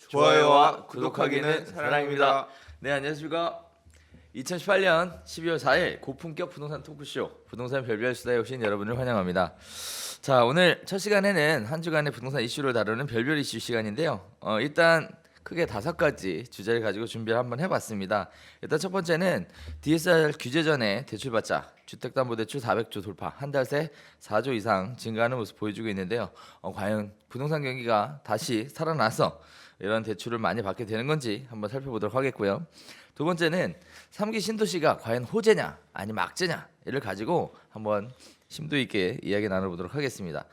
좋아요와 구독하기는 사랑입니다. 네, 안녕하십니까. 2018년 12월 4일 고품격 부동산 토크쇼 부동산 별별 수다에 오신 여러분을 환영합니다. 자, 오늘 첫 시간에는 한 주간의 부동산 이슈를 다루는 별별 이슈 시간인데요. 일단 크게 5가지 주제를 가지고 준비를 한번 해봤습니다. 일단 첫 번째는 DSR 규제 전에 대출받자 주택담보대출 400조 돌파, 한 달 새 4조 이상 증가하는 모습 보여주고 있는데요. 과연 부동산 경기가 다시 살아나서 이런 대출을 많이 받게 되는 건지 한번 살펴보도록 하겠고요. 두 번째는 3기 신도시가 과연 호재냐 아니면 악재냐 이를 가지고 한번 심도 있게 이야기 나눠보도록 하겠습니다.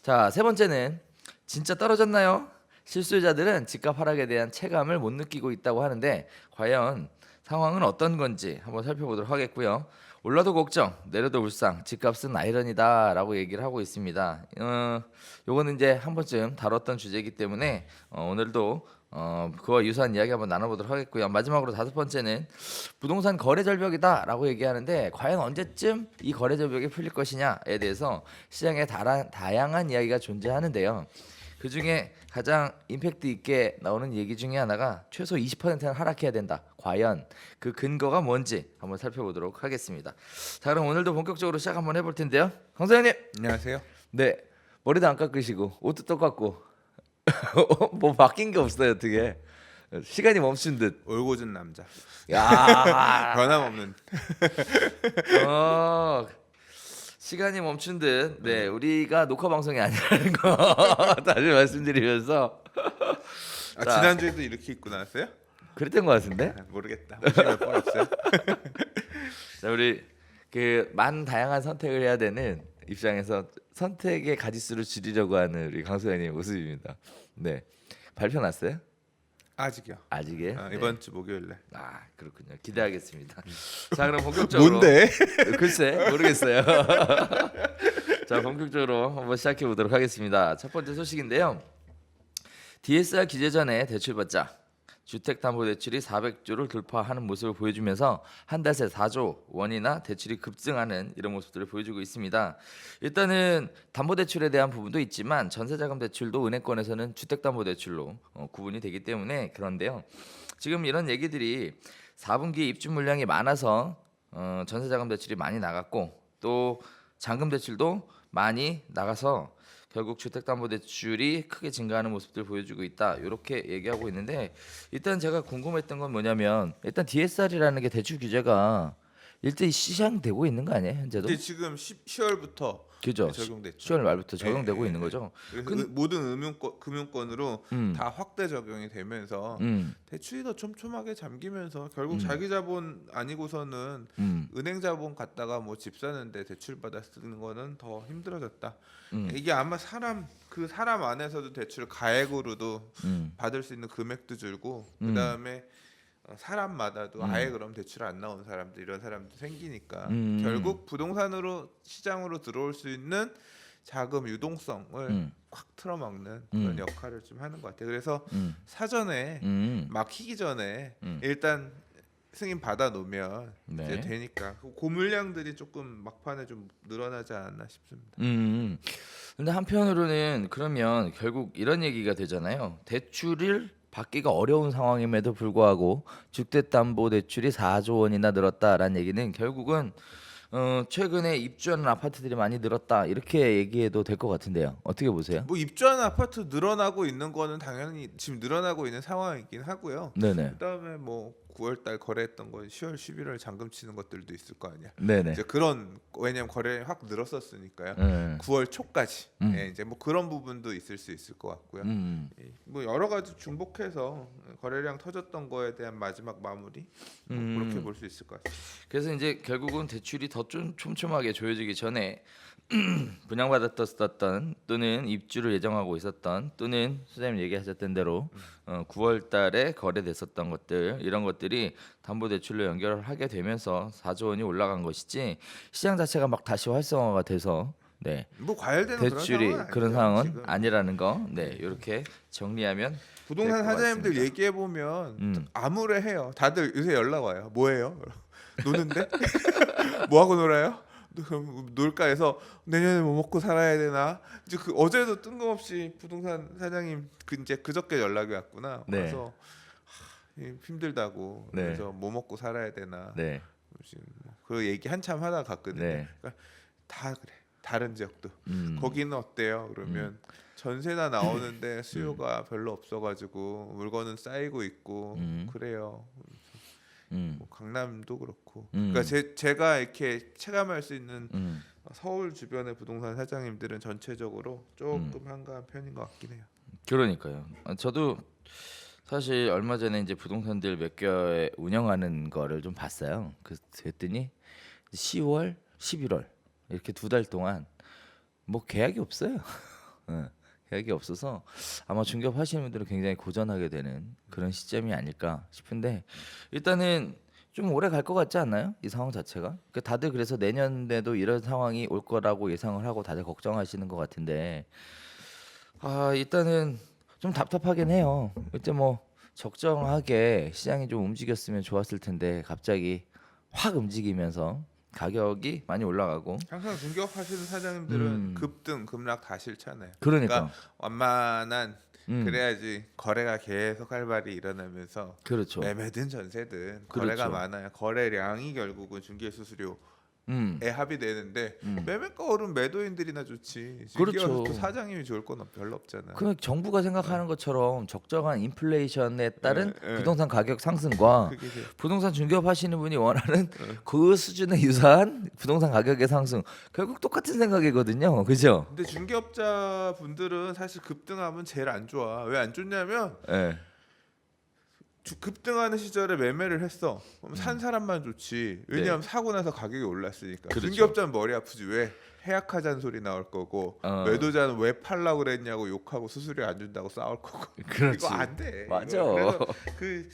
자, 세 번째는 진짜 떨어졌나요? 실수요자들은 집값 하락에 대한 체감을 못 느끼고 있다고 하는데 과연 상황은 어떤 건지 한번 살펴보도록 하겠고요. 올라도 걱정, 내려도 울상, 집값은 아이러니다라고 얘기를 하고 있습니다. 요거는 이제 한 번쯤 다뤘던 주제이기 때문에 오늘도 그와 유사한 이야기 한번 나눠보도록 하겠고요. 마지막으로 5번째는 부동산 거래 절벽이다라고 얘기하는데 과연 언제쯤 이 거래 절벽이 풀릴 것이냐에 대해서 시장에 다양한 이야기가 존재하는데요. 그 중에 가장 임팩트 있게 나오는 얘기 중에 하나가 최소 20%는 하락해야 된다. 과연 그 근거가 뭔지 한번 살펴보도록 하겠습니다. 자, 그럼 오늘도 본격적으로 시작 한번 해볼 텐데요. 강 소장님. 안녕하세요. 네, 머리도 안 깎으시고 옷도 똑같고 뭐 바뀐 게 없어요. 어떻게 시간이 멈춘 듯. 올고준 남자. 야, 변함없는. 시간이 멈춘 듯. 네, 우리가 녹화 방송이 아니라는 거 다시 말씀드리면서. 자, 지난주에도 이렇게 입고 나왔어요? 그랬던 것 같은데. 모르겠다. 혹시 몇 번 없어요? 자, 우리 그 다양한 선택을 해야 되는 입장에서 선택의 가지수를 줄이려고 하는 우리 강 소장님 모습입니다. 네, 발표 났어요? 아직이요. 아직이에요? 이번 주 목요일에. 아, 그렇군요. 기대하겠습니다. 자, 그럼 본격적으로. 뭔데? 글쎄 모르겠어요. 자, 본격적으로 한번 시작해 보도록 하겠습니다. 첫 번째 소식인데요. DSR 규제 전에 대출받자 주택담보대출이 400조를 돌파하는 모습을 보여주면서 한 달 새 4조 원이나 대출이 급증하는 이런 모습들을 보여주고 있습니다. 일단은 담보대출에 대한 부분도 있지만 전세자금 대출도 은행권에서는 주택담보대출로 구분이 되기 때문에 그런데요. 지금 이런 얘기들이 4분기 입주 물량이 많아서 전세자금 대출이 많이 나갔고 또 잔금 대출도 많이 나가서 결국 주택담보대출이 크게 증가하는 모습들 보여주고 있다. 이렇게 얘기하고 있는데 일단 제가 궁금했던 건 뭐냐면 일단 DSR이라는 게 대출 규제가 일대 시행되고 있는 거 아니에요? 현재도? 근데 지금 10월부터 그죠? 적용됐죠. 10월 말부터 적용되고 네, 있는 네. 거죠. 그래서 모든 금융권으로 음. 다 확대 적용이 되면서 대출이 더 촘촘하게 잠기면서 결국 자기 자본 아니고서는 은행 자본 갖다가 뭐 집 사는데 대출 받아 쓰는 거는 더 힘들어졌다. 이게 아마 사람 안에서도 대출 가액으로도 받을 수 있는 금액도 줄고 그다음에 사람마다도 아예 그럼 대출 안 나오는 사람들 이런 사람도 생기니까 결국 부동산으로 시장으로 들어올 수 있는 자금 유동성을 확 틀어막는 그런 역할을 좀 하는 것 같아요. 그래서 사전에 막히기 전에 일단 승인 받아 놓으면 네. 이제 되니까 그 물량들이 조금 막판에 좀 늘어나지 않았나 싶습니다. 근데 한편으로는 그러면 결국 이런 얘기가 되잖아요. 대출을 받기가 어려운 상황임에도 불구하고 주택담보대출이 4조 원이나 늘었다라는 얘기는 결국은 최근에 입주하는 아파트들이 많이 늘었다 이렇게 얘기해도 될 것 같은데요. 어떻게 보세요? 뭐 입주하는 아파트 늘어나고 있는 거는 당연히 지금 늘어나고 있는 상황이긴 하고요. 네네. 그다음에 뭐 9월달 거래했던 거 10월, 11월 잠금 치는 것들도 있을 거 아니야. 네네. 이제 그런 왜냐면 거래 확 늘었었으니까요. 9월 초까지 이제 뭐 그런 부분도 있을 수 있을 것 같고요. 뭐 여러 가지 중복해서 거래량 터졌던 거에 대한 마지막 마무리 뭐 그렇게 볼 수 있을 것 같아요. 그래서 이제 결국은 대출이 더 좀 촘촘하게 조여지기 전에 분양받았었던 또는 입주를 예정하고 있었던 또는 소장님 얘기하셨던 대로 9월 달에 거래됐었던 것들 이런 것들이 담보대출로 연결을 하게 되면서 4조 원이 올라간 것이지 시장 자체가 막 다시 활성화가 돼서 네. 뭐 과열되는 대출이 그런 상황은 지금. 아니라는 거. 네. 이렇게 정리하면 부동산 될것 사장님들 같습니다. 얘기해 보면 암울해해요. 다들 요새 연락 와요. 뭐해요? 노는데? 뭐 하고 놀아요? 놀까에서 내년에 뭐 먹고 살아야 되나? 이제 그 어제도 뜬금없이 부동산 사장님 이제 그저께 연락이 왔구나. 네. 그래서 힘들다고. 네. 그래서 뭐 먹고 살아야 되나? 네. 지금 그 얘기 한참 하다 갔거든요. 네. 그러니까 다 그래. 다른 지역도 거기는 어때요? 그러면 전세나 나오는데 수요가 별로 없어가지고 물건은 쌓이고 있고 그래요. 뭐 강남도 그렇고. 그러니까 제가 이렇게 체감할 수 있는 서울 주변의 부동산 사장님들은 전체적으로 조금 한가한 편인 것 같긴 해요. 그러니까요. 저도 사실 얼마 전에 이제 부동산들 몇 개 운영하는 거를 좀 봤어요. 그랬더니 10월, 11월 이렇게 2달 동안 뭐 계약이 없어요. 예, 계약이 없어서 아마 중개업 하시는 분들은 굉장히 고전하게 되는 그런 시점이 아닐까 싶은데 일단은 좀 오래 갈 것 같지 않나요? 이 상황 자체가. 그러니까 다들 그래서 내년에도 이런 상황이 올 거라고 예상을 하고 다들 걱정하시는 것 같은데 일단은 좀 답답하긴 해요. 이때 뭐 적정하게 시장이 좀 움직였으면 좋았을 텐데 갑자기 확 움직이면서 가격이 많이 올라가고 항상 중개업 하시는 사장님들은 급등 급락 다 싫잖아요. 그러니까 완만한 그래야지 거래가 계속 활발히 일어나면서 그렇죠. 매매든 전세든 그렇죠. 거래가 많아야 거래량이 결국은 중개 수수료에 합의되는데 매매가 오르면 매도인들이나 좋지. 그렇죠. 또 사장님이 좋을 건 별로 없잖아. 그 정부가 생각하는 것처럼 적정한 인플레이션에 따른 예. 부동산 가격 상승과 그게 이제 부동산 중개업 하시는 분이 원하는 그 수준에 유사한 부동산 가격의 상승 결국 똑같은 생각이거든요. 그죠? 근데 중개업자 분들은 사실 급등하면 제일 안 좋아. 왜 안 좋냐면 예. 급등하는 시절에 매매를 했어. 그럼 산 사람만 좋지. 왜냐하면 사고 나서 가격이 올랐으니까. 그렇죠. 중개업자는 머리 아프지. 왜 해약하자는 소리 나올 거고 매도자는 왜 팔라고 그랬냐고 욕하고 수수료 안 준다고 싸울 거고. 그렇지. 이거 안 돼. 맞아. 그래서 그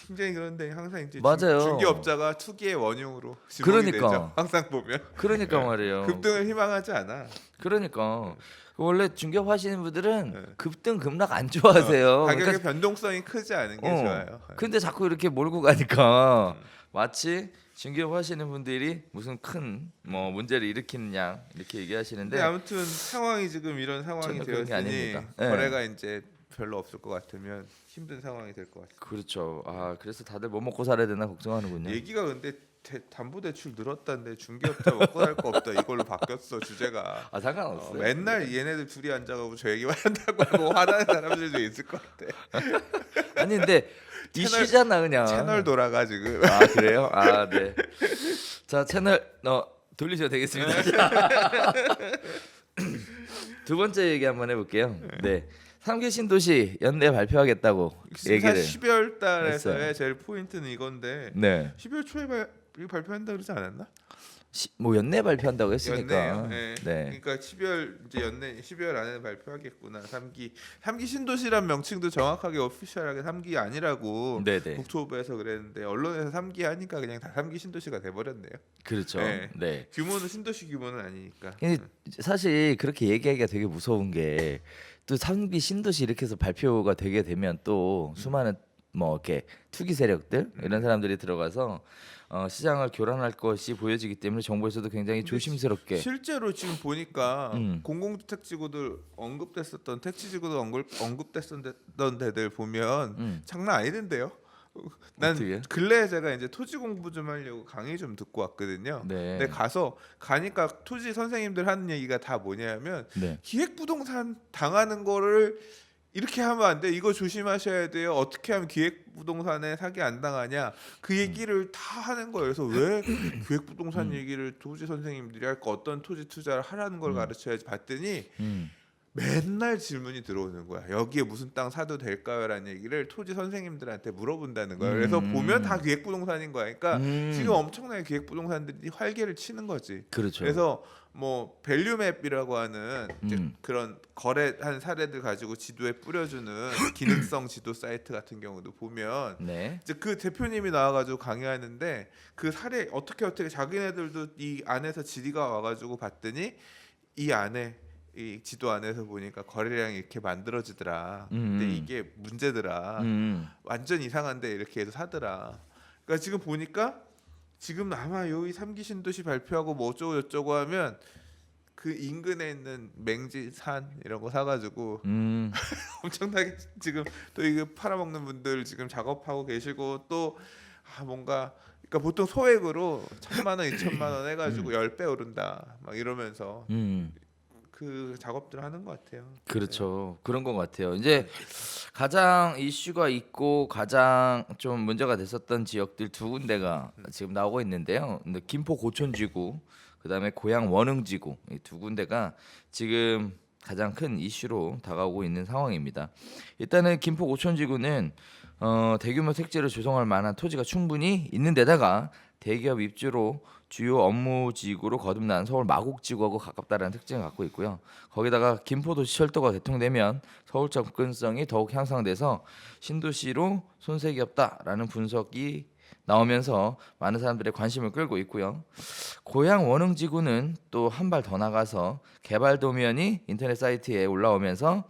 굉장히 그런데 항상 이제 맞아요. 중개업자가 투기의 원흉으로 지목이 그러니까. 되죠. 항상 보면 그러니까 말이에요. 급등을 희망하지 않아. 그러니까 원래 중개업 하시는 분들은 급등 급락 안 좋아하세요. 가격의 그러니까, 변동성이 크지 않은 게 좋아요. 근데 자꾸 이렇게 몰고 가니까 마치 중개업 하시는 분들이 무슨 큰 뭐 문제를 일으키는 양 이렇게 얘기하시는데 근데 아무튼 상황이 지금 이런 상황이 전혀 그런 게 되었으니 아닙니다. 네. 거래가 이제 별로 없을 것 같으면 힘든 상황이 될 것 같습니다. 그렇죠. 그래서 다들 뭐 먹고 살아야 되나 걱정하는군요. 얘기가 근데 담보대출 늘었다는데 중개업자 먹고 살 거 없다 이걸로 바뀌었어 주제가. 상관없어요. 맨날 얘네들 둘이 앉아가고 저 얘기만 한다고 하고 화나는 사람들도 있을 것 같아. 아니 근데 이슈잖아 그냥. 채널 돌아가 지금. 그래요? 네. 자 채널 돌리셔도 되겠습니다. 두 번째 얘기 한번 해볼게요. 네. 3기 신도시 연내 발표하겠다고 얘기를 12월 달에서의 했어요. 제일 포인트는 이건데 네. 12월 초에 발표한다 그러지 않았나? 뭐 연내 발표한다고 했으니까. 연내요. 네. 네. 그러니까 12월 이제 연내 12월 안에 발표하겠구나. 3기 신도시란 명칭도 정확하게 오피셜하게 3기 아니라고 네네. 국토부에서 그랬는데 언론에서 3기 하니까 그냥 다 3기 신도시가 돼 버렸네요. 그렇죠. 네. 네. 규모는 신도시 규모는 아니니까. 근데 사실 그렇게 얘기하기가 되게 무서운 게 또 3기 신도시 이렇게 해서 발표가 되게 되면 또 수많은 뭐 이렇게 투기 세력들 이런 사람들이 들어가서 시장을 교란할 것이 보여지기 때문에 정부에서도 굉장히 조심스럽게 실제로 지금 보니까 음. 공공주택지구들 언급됐었던 택지지구도 언급됐었던 데들 보면 장난 아니던데요. 난 어떻게? 근래에 제가 이제 토지 공부 좀 하려고 강의 좀 듣고 왔거든요. 네. 근데 가니까 토지 선생님들 하는 얘기가 다 뭐냐면 네. 기획부동산 당하는 거를 이렇게 하면 안 돼. 이거 조심하셔야 돼요. 어떻게 하면 기획부동산에 사기 안 당하냐. 그 얘기를 다 하는 거예요. 그래서 왜 기획부동산 얘기를 토지 선생님들이 할까. 어떤 토지 투자를 하라는 걸 가르쳐야지 봤더니 맨날 질문이 들어오는 거야. 여기에 무슨 땅 사도 될까요? 라는 얘기를 토지 선생님들한테 물어본다는 거예요. 그래서 보면 다 기획부동산인 거야. 그러니까 지금 엄청나게 기획부동산들이 활개를 치는 거지. 그렇죠. 그래서 뭐 밸류맵이라고 하는 이제 그런 거래한 사례들 가지고 지도에 뿌려주는 기능성 지도 사이트 같은 경우도 보면 네. 이제 그 대표님이 나와가지고 강의하는데 그 사례 어떻게 자기네들도 이 안에서 질의가 와가지고 봤더니 이 안에 이 지도 안에서 보니까 거래량이 이렇게 만들어지더라. 근데 이게 문제더라. 완전 이상한데 이렇게 해서 사더라. 그러니까 지금 보니까 지금 아마 요 3기 신도시 발표하고 뭐 어쩌고 저쩌고 하면 그 인근에 있는 맹지 산 이런 거 사가지고 엄청나게 지금 또 이거 팔아먹는 분들 지금 작업하고 계시고 또 뭔가 그러니까 보통 소액으로 1,000만 원, 2,000만 원 해가지고 10배 오른다 막 이러면서 그 작업들 하는 것 같아요. 그렇죠. 그런 것 같아요. 이제 가장 이슈가 있고 가장 좀 문제가 됐었던 지역들 두 군데가 지금 나오고 있는데요. 근데 김포 고촌지구, 그다음에 고양 원흥지구 이 두 군데가 지금 가장 큰 이슈로 다가오고 있는 상황입니다. 일단은 김포 고촌지구는 대규모 택지를 조성할 만한 토지가 충분히 있는 데다가 대기업 입주로 주요 업무지구로 거듭난 서울 마곡지구하고 가깝다는 특징을 갖고 있고요. 거기다가 김포도시 철도가 개통되면 서울 접근성이 더욱 향상돼서 신도시로 손색이 없다라는 분석이 나오면서 많은 사람들의 관심을 끌고 있고요. 고양 원흥지구는 또 한 발 더 나가서 개발 도면이 인터넷 사이트에 올라오면서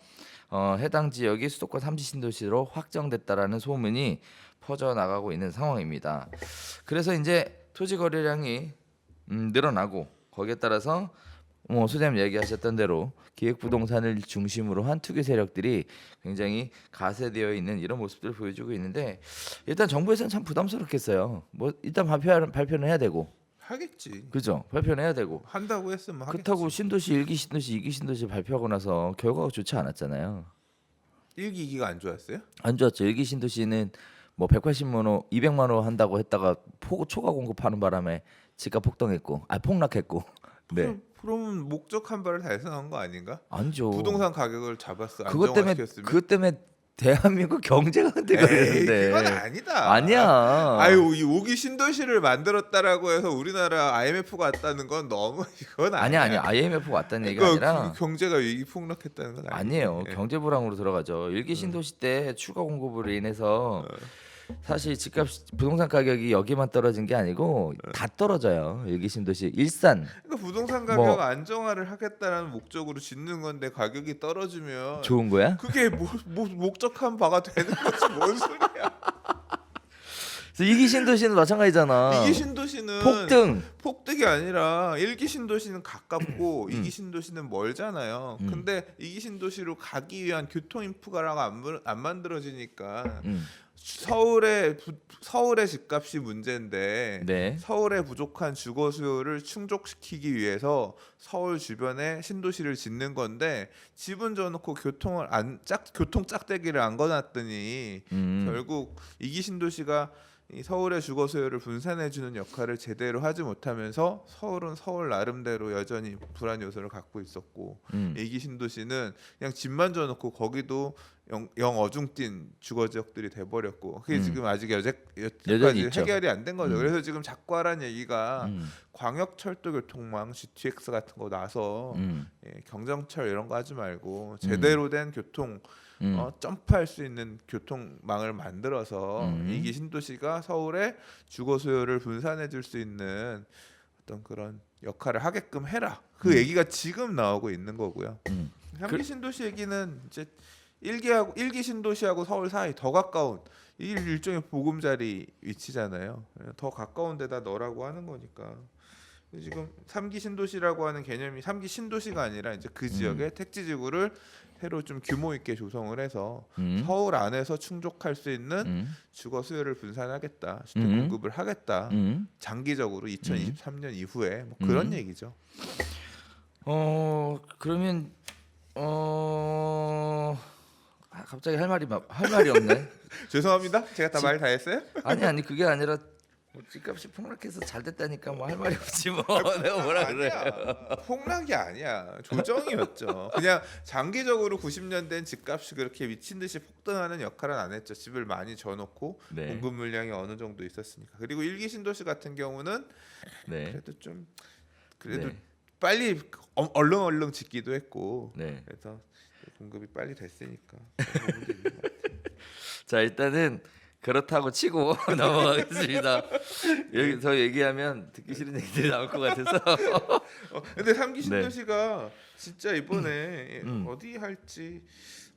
해당 지역이 수도권 3지 신도시로 확정됐다라는 소문이 퍼져나가고 있는 상황입니다. 그래서 이제 토지 거래량이 늘어나고 거기에 따라서 소장님 얘기하셨던 대로 기획부동산을 중심으로 한 투기 세력들이 굉장히 가세되어 있는 이런 모습들을 보여주고 있는데 일단 정부에서는 참 부담스럽겠어요. 뭐 일단 발표는 해야 되고 하겠지. 그죠? 발표는 해야 되고 한다고 했으면 하겠지. 그렇다고 신도시 1기 신도시 2기 신도시 발표하고 나서 결과가 좋지 않았잖아요. 1기 2기가 안 좋았어요? 안 좋았죠. 1기 신도시는 뭐 180만 원, 200만 원 한다고 했다가 초과 공급하는 바람에 집값 폭등했고, 폭락했고. 네. 그러면 목적 한 발을 달성한 거 아닌가? 아니죠. 부동산 가격을 잡았어. 그것 때문에 대한민국 경제가 흔들리는데. 그건 아니다. 아니야. 아유, 이 5기 신도시를 만들었다라고 해서 우리나라 IMF가 왔다는 건 너무 이건 아니야. 아니야. IMF가 왔다는 얘기가 아니라 경제가 위기 폭락했다는 건 아니에요. 예. 경제 불황으로 들어가죠. 1기 신도시 때 추가 공급으로 인해서 사실 집값 부동산 가격이 여기만 떨어진 게 아니고 다 떨어져요. 1기 신도시 일산. 그러니까 부동산 가격 안정화를 하겠다는 목적으로 짓는 건데 가격이 떨어지면 좋은 거야? 그게 목적한 바가 되는 거지 뭔 소리야? 그래서 2기 신도시는 마찬가지잖아. 2기 신도시는 폭등이 아니라 1기 신도시는 가깝고 2기 신도시는 멀잖아요. 근데 2기 신도시로 가기 위한 교통 인프라가 안 만들어지니까 서울의 집값이 문제인데 네. 서울의 부족한 주거 수요를 충족시키기 위해서 서울 주변에 신도시를 짓는 건데 집은 져놓고 교통 짝대기를 안 거놨더니 결국 2기 신도시가 이 서울의 주거 수요를 분산해주는 역할을 제대로 하지 못하면서 서울은 서울 나름대로 여전히 불안 요소를 갖고 있었고 2기 신도시는 그냥 집만 져놓고 거기도 영 어중뛴 주거 지역들이 돼버렸고 그게 지금 아직 여태까지 해결이 안 된 거죠. 그래서 지금 작과란 얘기가 광역철도 교통망 GTX 같은 거 나서 경정철 이런 거 하지 말고 제대로 된 교통 점프할 수 있는 교통망을 만들어서 2기 신도시가 서울의 주거 수요를 분산해 줄 수 있는 어떤 그런 역할을 하게끔 해라. 그 얘기가 지금 나오고 있는 거고요. 3기 신도시 얘기는 이제 1기 신도시하고 서울 사이 더 가까운 이 일종의 보금자리 위치잖아요. 더 가까운 데다 넣으라고 하는 거니까. 지금 3기 신도시라고 하는 개념이 3기 신도시가 아니라 이제 그 지역의 택지지구를 새로 좀 규모 있게 조성을 해서 서울 안에서 충족할 수 있는 주거 수요를 분산하겠다, 주택 공급을 하겠다, 장기적으로 2023년 이후에 뭐 그런 얘기죠. 그러면 갑자기 할 말이 없네. 죄송합니다. 제가 다 말 다 했어요? 아니 그게 아니라 집값이 폭락해서 잘 됐다니까 뭐 할 말이 없지 뭐. 내가 뭐라 그래. 폭락이 아니야. 조정이었죠. 그냥 장기적으로 90년대는 집값이 그렇게 미친 듯이 폭등하는 역할은 안 했죠. 집을 많이 져놓고 공급 물량이 어느 정도 있었으니까. 그리고 1기 신도시 같은 경우는 그래도 빨리 얼렁얼렁 짓기도 했고 그래서 공급이 빨리 됐으니까. 자 일단은 그렇다고 치고 넘어가겠습니다. 여기서 얘기하면 듣기 싫은 얘기들이 나올 것 같아서. 근데 3기 신도시가 진짜 이번에 어디 할지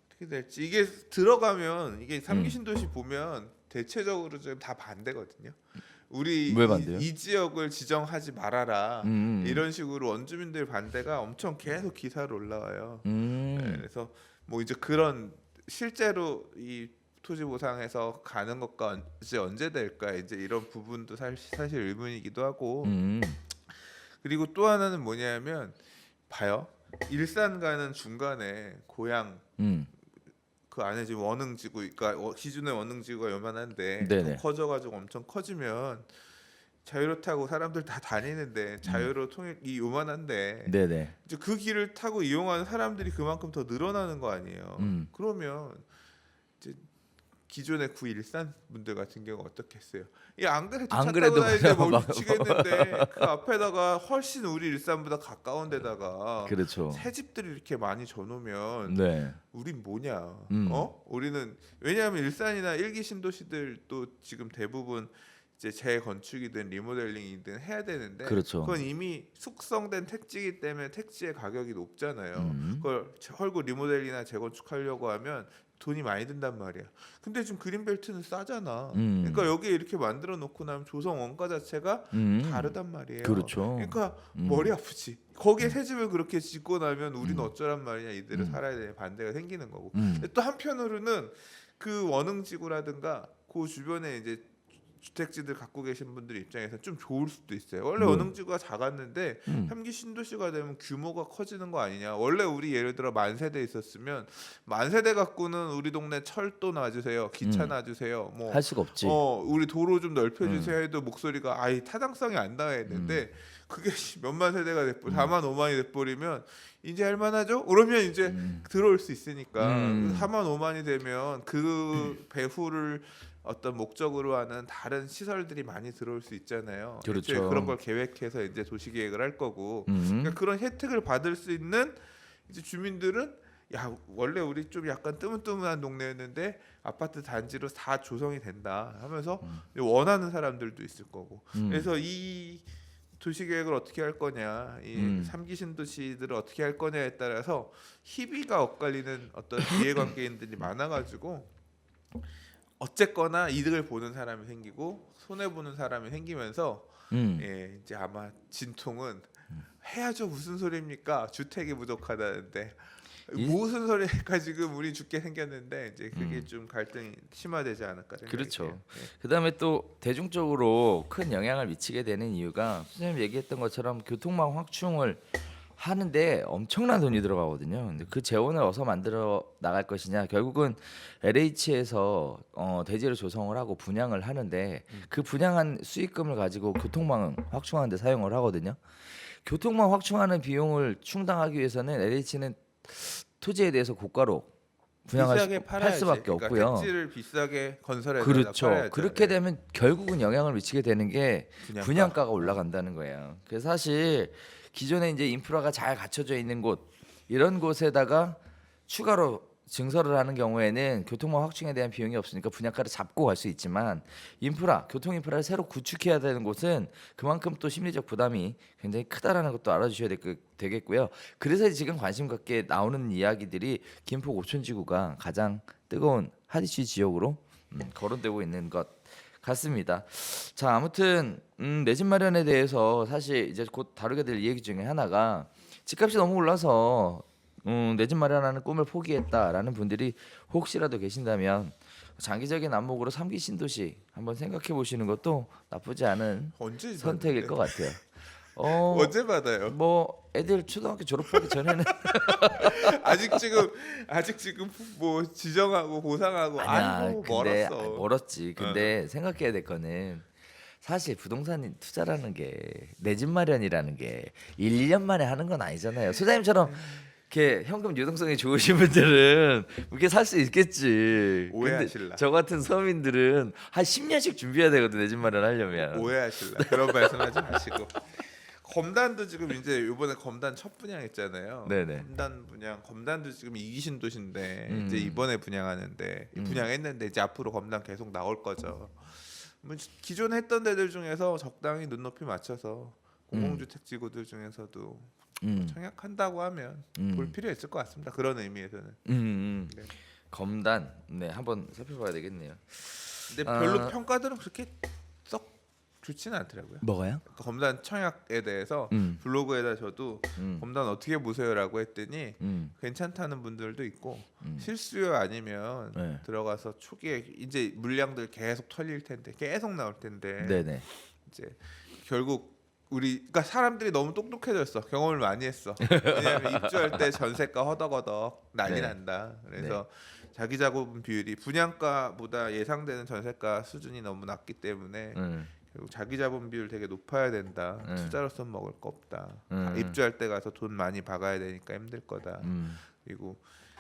어떻게 될지 이게 들어가면 이게 3기 신도시 보면 대체적으로 좀 다 반대거든요. 우리 왜 반대요? 이 지역을 지정하지 말아라 이런 식으로 원주민들 반대가 엄청 계속 기사로 올라와요. 네, 그래서 뭐 이제 그런 실제로 이 토지 보상에서 가는 것과 이제 언제 될까 이제 이런 부분도 사실 의문이기도 하고 그리고 또 하나는 뭐냐면 봐요. 일산 가는 중간에 고향 그 안에 지금 원흥지구 그러니까 기존의 원흥지구가 요만한데 더 커져가지고 엄청 커지면 자유로 타고 사람들 다 다니는데 자유로 통일이 요만한데 네네. 이제 그 길을 타고 이용하는 사람들이 그만큼 더 늘어나는 거 아니에요. 그러면 이제 기존의 구일산 분들 같은 경우 어떻게 했어요? 안 그래도 차 타고 다니는데 뭐 미치겠는데 그 앞에다가 훨씬 우리 일산보다 가까운 데다가 그렇죠. 새 집들이 이렇게 많이 져놓으면 네. 우린 뭐냐? 우리는 왜냐하면 일산이나 일기 신도시들도 지금 대부분 이제 재건축이든 리모델링이든 해야 되는데 그렇죠. 그건 이미 숙성된 택지이기 때문에 택지의 가격이 높잖아요. 그걸 헐고 리모델링이나 재건축하려고 하면 돈이 많이 든단 말이야. 근데 지금 그린벨트는 싸잖아. 그러니까 여기에 이렇게 만들어 놓고 나면 조성 원가 자체가 다르단 말이에요. 그렇죠. 그러니까 머리 아프지. 거기에 새 집을 그렇게 짓고 나면 우리는 어쩌란 말이냐 이대로 살아야 되는 반대가 생기는 거고. 근데 또 한편으로는 그 원흥지구라든가 그 주변에 이제 주택지들 갖고 계신 분들 입장에서 좀 좋을 수도 있어요. 원래 원흥지구가 작았는데 3기 신도시가 되면 규모가 커지는 거 아니냐. 원래 우리 예를 들어 만세대 있었으면 만세대 갖고는 우리 동네 철도 놔주세요, 기차 놔주세요, 뭐 할 수가 없지. 우리 도로 좀 넓혀주세요 해도 목소리가 아예 타당성이 안 나야 했는데 그게 몇만 세대가 돼버리 4만 5만이 돼버리면 이제 할만하죠? 그러면 이제 들어올 수 있으니까 4만 5만이 되면 그 배후를 어떤 목적으로 하는 다른 시설들이 많이 들어올 수 있잖아요. 그렇죠. 그런 걸 계획해서 이제 도시 계획을 할 거고 그러니까 그런 혜택을 받을 수 있는 이제 주민들은 야 원래 우리 좀 약간 뜨문뜨문한 동네였는데 아파트 단지로 다 조성이 된다 하면서 원하는 사람들도 있을 거고 그래서 이 도시계획을 어떻게 할 거냐, 이 3기 신도시들을 어떻게 할 거냐에 따라서 희비가 엇갈리는 어떤 이해관계인들이 많아가지고 어쨌거나 이득을 보는 사람이 생기고 손해 보는 사람이 생기면서 예, 이제 아마 진통은 해야죠. 무슨 소리입니까? 주택이 부족하다는데 무슨 소리가 지금 우리 죽게 생겼는데 이제 그게 좀 갈등이 심화되지 않을까 생각이 그렇죠. 돼요. 예. 그다음에 또 대중적으로 큰 영향을 미치게 되는 이유가 선생님 얘기했던 것처럼 교통망 확충을 하는데 엄청난 돈이 들어가거든요. 근데 그 재원을 어디서 만들어 나갈 것이냐. 결국은 LH에서 대지를 조성을 하고 분양을 하는데 그 분양한 수익금을 가지고 교통망 확충하는 데 사용을 하거든요. 교통망 확충하는 비용을 충당하기 위해서는 LH는 토지에 대해서 고가로 분양할 팔 수밖에 그러니까 없고요. 택지를 비싸게 건설해서 그렇죠. 팔아야죠. 그렇게 네. 되면 결국은 영향을 미치게 되는 게 분양가. 분양가가 올라간다는 거예요. 그래서 사실 기존에 이제 인프라가 잘 갖춰져 있는 곳 이런 곳에다가 추가로 증설을 하는 경우에는 교통망 확충에 대한 비용이 없으니까 분양가를 잡고 갈 수 있지만 인프라, 교통 인프라를 새로 구축해야 되는 곳은 그만큼 또 심리적 부담이 굉장히 크다라는 것도 알아주셔야 되겠고요. 그래서 지금 관심 갖게 나오는 이야기들이 김포 오촌지구가 가장 뜨거운 핫 이슈 지역으로 거론되고 있는 것 같습니다. 자, 아무튼 내 집 마련에 대해서 사실 이제 곧 다루게 될 이야기 중에 하나가 집값이 너무 올라서 내 집 마련하는 꿈을 포기했다라는 분들이 혹시라도 계신다면 장기적인 안목으로 3기 신도시 한번 생각해 보시는 것도 나쁘지 않은 언제 선택일 것 같아요. 언제 받아요? 뭐 애들 초등학교 졸업하기 전에는 아직 지금 뭐 지정하고 보상하고 아니야. 아이고 근데 멀었어. 멀었지. 근데 생각해야 될 거는 사실 부동산 투자라는 게 내 집 마련이라는 게 1, 2년 만에 하는 건 아니잖아요. 소장님처럼 이렇게 현금 유동성이 좋으신 분들은 그렇게 살 수 있겠지. 오해하실라. 근데 저 같은 서민들은 한 10년씩 준비해야 되거든 내 집 마련하려면. 오해하실라. 그런 말씀하지 마시고. 검단도 지금 이제 이번에 검단 첫 분양했잖아요. 네네. 검단 분양, 검단도 지금 2기 신도시인데 이제 이번에 분양하는데 분양했는데 이제 앞으로 검단 계속 나올 거죠. 뭐 기존 했던 데들 중에서 적당히 눈높이 맞춰서 공공주택지구들 중에서도 청약한다고 하면 볼 필요 있을 것 같습니다. 그런 의미에서는. 네. 검단, 네 한번 살펴봐야 되겠네요. 근데 별로 평가들은 그렇게 썩 좋지는 않더라고요. 뭐가요? 그러니까 검단 청약에 대해서 블로그에다 저도 검단 어떻게 보세요라고 했더니 괜찮다는 분들도 있고 실수요 아니면 네. 들어가서 초기에 이제 물량들 계속 털릴 텐데 계속 나올 텐데 네네. 이제 결국 그러니까 사람들이 너무 똑똑해졌어. 경험을 많이 했어. 왜냐하면 입주할 때 전세가 허덕허덕 난리 네. 난다. 그래서 자기 자본 비율이 분양가보다 예상되는 전세가 수준이 너무 낮기 때문에 결국 자기 자본 비율 되게 높아야 된다. 투자로서 먹을 거 없다. 입주할 때 가서 돈 많이 박아야 되니까 힘들 거다. 그리고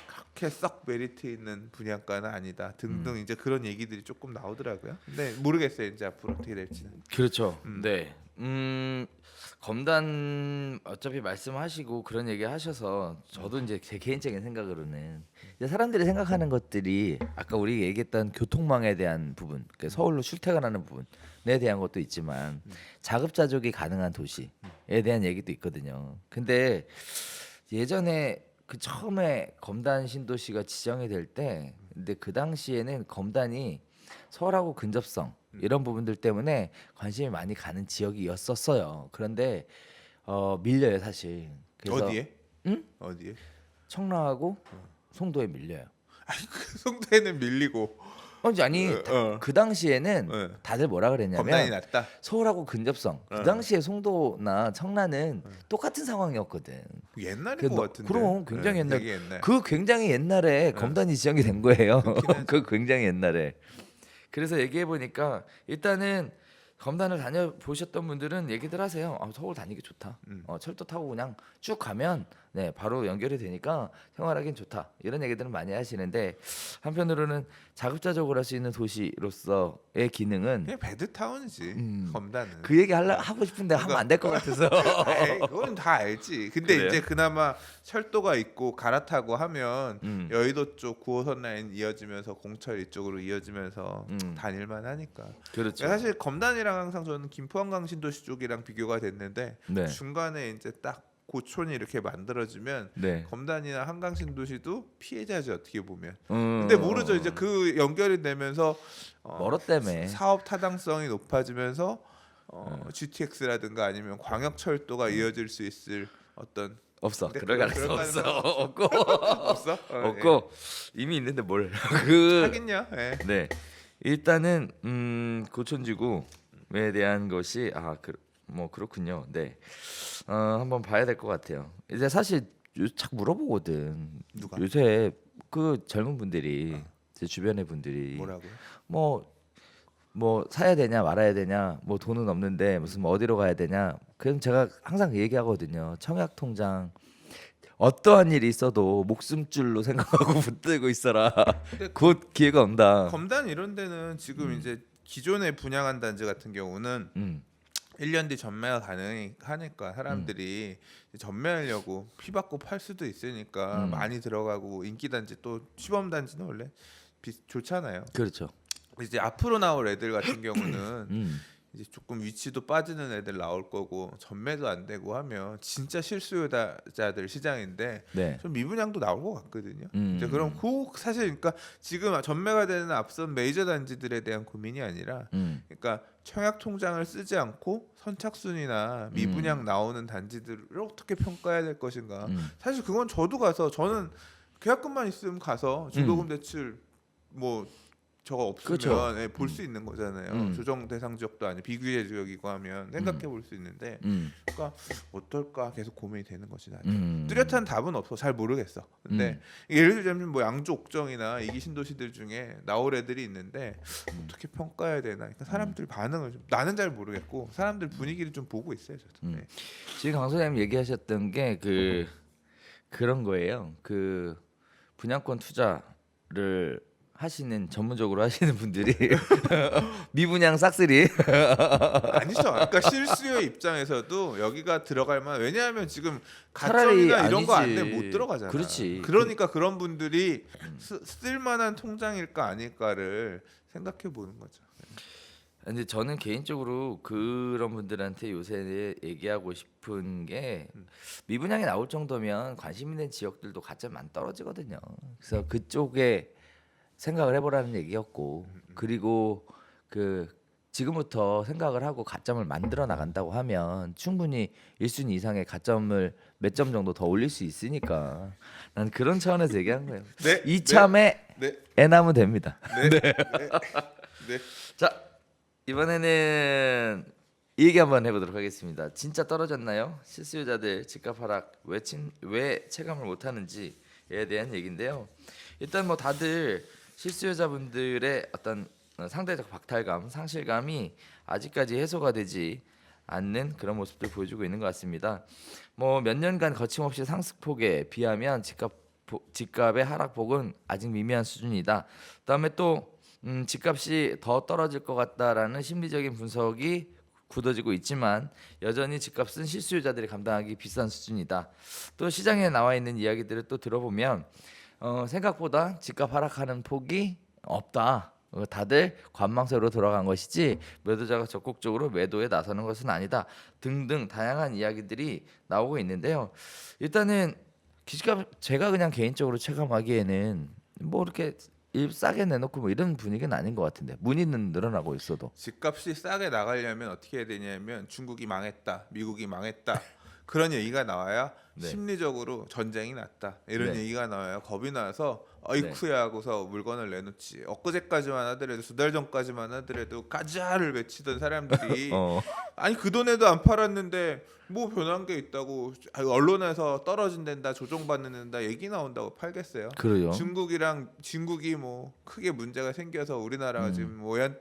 그렇게 썩 메리트 있는 분양가는 아니다. 등등 이제 그런 얘기들이 조금 나오더라고요. 근데 모르겠어요. 이제 앞으로 어떻게 될지는. 그렇죠. 네. 검단 어차피 말씀하시고 그런 얘기 하셔서 저도 이제 제 개인적인 생각으로는 이제 사람들이 생각하는 것들이 아까 우리 얘기했던 교통망에 대한 부분, 그러니까 서울로 출퇴근하는 부분에 대한 것도 있지만 자급자족이 가능한 도시에 대한 얘기도 있거든요. 근데 예전에 그 처음에 검단 신도시가 지정이 될 때, 근데 그 당시에는 검단이 서울하고 근접성 이런 부분들 때문에 관심이 많이 가는 지역이었었어요. 그런데 밀려요 사실. 그래서 어디에? 응? 어디에? 청라하고 송도에 밀려요. 아니 그 송도에는 밀리고 아니 그 당시에는 다들 뭐라 검단이 그랬냐면 낮다. 서울하고 근접성. 그 당시에 송도나 청라는 똑같은 상황이었거든. 옛날인 것 같은데. 그럼 굉장히 옛날. 되게 옛날. 그 굉장히 옛날에 검단이 지정이 된 거예요. 그렇긴 하죠. 그 굉장히 옛날에. 그래서 얘기해 보니까 일단은 검단을 다녀 보셨던 분들은 얘기들 하세요. 서울 다니기 좋다. 철도 타고 그냥 쭉 가면 네 바로 연결이 되니까 생활하기는 좋다. 이런 얘기들은 많이 하시는데 한편으로는 자급자족을 할 수 있는 도시로서의 기능은 그냥 배드타운이지. 검단은. 그 얘기 하고 싶은데 하면 안 될 것 같아서. 에이, 그건 다 알지. 근데 그래요? 이제 그나마 철도가 있고 갈아타고 하면 여의도 쪽 9호선 라인 이어지면서 공철 이쪽으로 이어지면서 다닐만 하니까. 그렇죠. 사실 검단이랑 항상 저는 김포 한강 신도시 쪽이랑 비교가 됐는데 네. 중간에 이제 딱 고촌이 이렇게 만들어지면 네. 검단이나 한강 신도시도 피해자지 어떻게 보면. 음. 근데 모르죠. 이제 그 연결이 되면서 멀었다며. 사업 타당성이 높아지면서 GTX라든가 아니면 광역철도가 이어질 수 있을 어떤 없어. 근데 그럴 가능성 그럴 없어. 가능성 없고 없어? 없고 이미 있는데 뭘? 하긴요. 예. 네. 일단은 고촌지구에 대한 것이 뭐 그렇군요. 네. 한번 봐야 될 것 같아요. 이제 사실 자꾸 물어보거든. 누가? 요새 그 젊은 분들이 제 주변의 분들이 뭐라고요? 뭐 사야 되냐 말아야 되냐 뭐 돈은 없는데 무슨 뭐 어디로 가야 되냐. 그럼 제가 항상 그 얘기하거든요. 청약 통장 어떠한 일이 있어도 목숨줄로 생각하고 붙들고 있어라. 곧 기회가 온다. 검단 이런 데는 지금 이제 기존에 분양한 단지 같은 경우는 1년 뒤 전매가 가능하니까 사람들이 전매하려고 피 받고 팔 수도 있으니까 많이 들어가고 인기 단지 또 시범 단지는 원래 좋잖아요. 그렇죠. 이제 앞으로 나올 애들 같은 경우는 이제 조금 위치도 빠지는 애들 나올 거고 전매도 안 되고 하면 진짜 실수요자들 시장인데 네. 좀 미분양도 나올 것 같거든요. 이제 그럼 사실 그러니까 지금 전매가 되는 앞선 메이저 단지들에 대한 고민이 아니라 그러니까 청약 통장을 쓰지 않고 선착순이나 미분양 나오는 단지들을 어떻게 평가해야 될 것인가. 사실 그건 저도 가서 저는 계약금만 있으면 가서 중도금 대출 뭐 저거 없으면 그렇죠. 볼 수 있는 거잖아요. 조정 대상 지역도 아니고 비규제 지역이고 하면 생각해 볼 수 있는데, 그러니까 어떨까 계속 고민이 되는 것이 나죠. 뚜렷한 답은 없어, 잘 모르겠어. 근데 예를 들자면 뭐 양주 옥정이나 이기 신도시들 중에 나올 애들이 있는데 어떻게 평가해야 되나? 그러니까 사람들 반응을 나는 잘 모르겠고 사람들 분위기를 좀 보고 있어요, 저도. 네. 지금 강 소장님 얘기하셨던 게 그런 거예요. 그 분양권 투자를 하시는 전문적으로 하시는 분들이 미분양 싹쓸이 아니죠. 그러니까 실수요 입장에서도 여기가 들어갈 만. 왜냐하면 지금 차라리 가점이나 이런 거 안 아니지. 되면 못 들어가잖아. 그렇지. 그러니까 그런 분들이 쓸만한 통장일까 아닐까를 생각해 보는 거죠. 근데 저는 개인적으로 그런 분들한테 요새 얘기하고 싶은 게 미분양이 나올 정도면 관심 있는 지역들도 가점 많이 떨어지거든요. 그래서 그쪽에 생각을 해보라는 얘기였고, 그리고 그 지금부터 생각을 하고 가점을 만들어 나간다고 하면 충분히 1순위 이상의 가점을 몇 점 정도 더 올릴 수 있으니까 난 그런 차원에서 얘기한 거예요. 네, 이참에 네, 애 낳으면 됩니다. 네, 네, 네. 자, 이번에는 이 얘기 한번 해보도록 하겠습니다. 진짜 떨어졌나요? 실수요자들 집값 하락 왜 체감을 못하는지에 대한 얘기인데요. 일단 뭐 다들 실수요자분들의 어떤 상대적 박탈감, 상실감이 아직까지 해소가 되지 않는 그런 모습들 보여주고 있는 것 같습니다. 뭐 몇 년간 거침없이 상승폭에 비하면 집값의 하락폭은 아직 미미한 수준이다. 그다음에 또 집값이 더 떨어질 것 같다라는 심리적인 분석이 굳어지고 있지만 여전히 집값은 실수요자들이 감당하기 비싼 수준이다. 또 시장에 나와 있는 이야기들을 또 들어보면 생각보다 집값 하락하는 폭이 없다. 다들 관망세로 들어간 것이지 매도자가 적극적으로 매도에 나서는 것은 아니다. 등등 다양한 이야기들이 나오고 있는데요. 일단은 집값 제가 그냥 개인적으로 체감하기에는 뭐 이렇게 싸게 내놓고 뭐 이런 분위기는 아닌 것 같은데 문의는 늘어나고 있어도 집값이 싸게 나가려면 어떻게 해야 되냐면 중국이 망했다, 미국이 망했다 그런 얘기가 나와야 네. 심리적으로 전쟁이 났다 이런 네. 얘기가 나와야 겁이 나서 네. 어이쿠야 하고서 물건을 내놓지. 엊그제까지만 하더라도 2달 전까지만 하더라도 가자를 외치던 사람들이 아니 그 돈에도 안 팔았는데 뭐 변한 게 있다고 언론에서 떨어진단다 조정받는다 얘기 나온다고 팔겠어요. 그래요. 중국이 뭐 크게 문제가 생겨서 우리나라가 지금 외환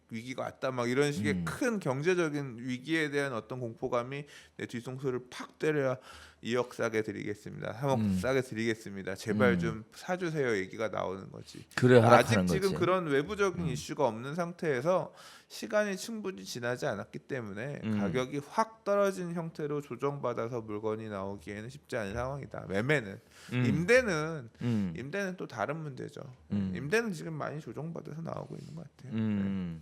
위기가 왔다 막 이런 식의 큰 경제적인 위기에 대한 어떤 공포감이 내 뒤통수를 팍 때려야 2억 싸게 드리겠습니다. 3억 싸게 드리겠습니다. 제발 좀 사주세요 얘기가 나오는 거지. 그래 아직 하락하는 지금 거지. 그런 외부적인 이슈가 없는 상태에서 시간이 충분히 지나지 않았기 때문에 가격이 확 떨어진 형태로 조정받아서 물건이 나오기에는 쉽지 않은 상황이다. 매매는 임대는 또 다른 문제죠. 임대는 지금 많이 조정받아서 나오고 있는 것 같아요.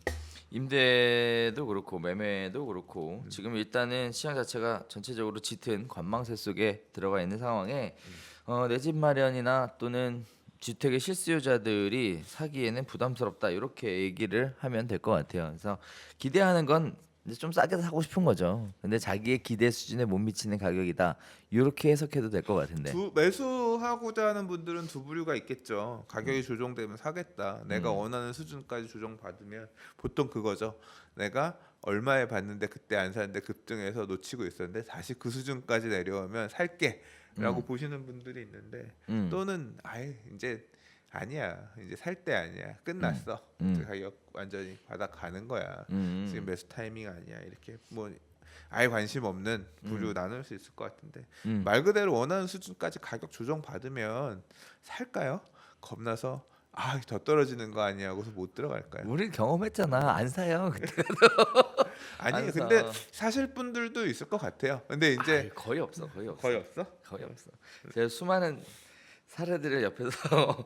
임대도 그렇고 매매도 그렇고 지금 일단은 시장 자체가 전체적으로 짙은 관망세 속에 들어가 있는 상황에 내 집 마련이나 또는 주택의 실수요자들이 사기에는 부담스럽다 이렇게 얘기를 하면 될 것 같아요. 그래서 기대하는 건 이제 좀 싸게 사고 싶은 거죠. 근데 자기의 기대 수준에 못 미치는 가격이다 이렇게 해석해도 될 것 같은데. 매수하고자 하는 분들은 두 부류가 있겠죠. 가격이 조정되면 사겠다. 내가 원하는 수준까지 조정받으면 보통 그거죠. 내가 얼마에 봤는데 그때 안 샀는데 급등해서 놓치고 있었는데 다시 그 수준까지 내려오면 살게라고 보시는 분들이 있는데 또는 아예 이제 아니야 이제 살 때 아니야 끝났어 이제 가격 완전히 바닥 가는 거야 지금 매수 타이밍 아니야 이렇게 뭐 아예 관심 없는 부류 나눌 수 있을 것 같은데 말 그대로 원하는 수준까지 가격 조정 받으면 살까요? 겁나서 더 떨어지는 거 아니야 하고서 못 들어갈까요? 우리 경험했잖아. 안 사요. 아니 안 근데 사. 사실 분들도 있을 것 같아요. 근데 이제 거의 없어. 거의 없어? 제가 수많은 사례들을 옆에서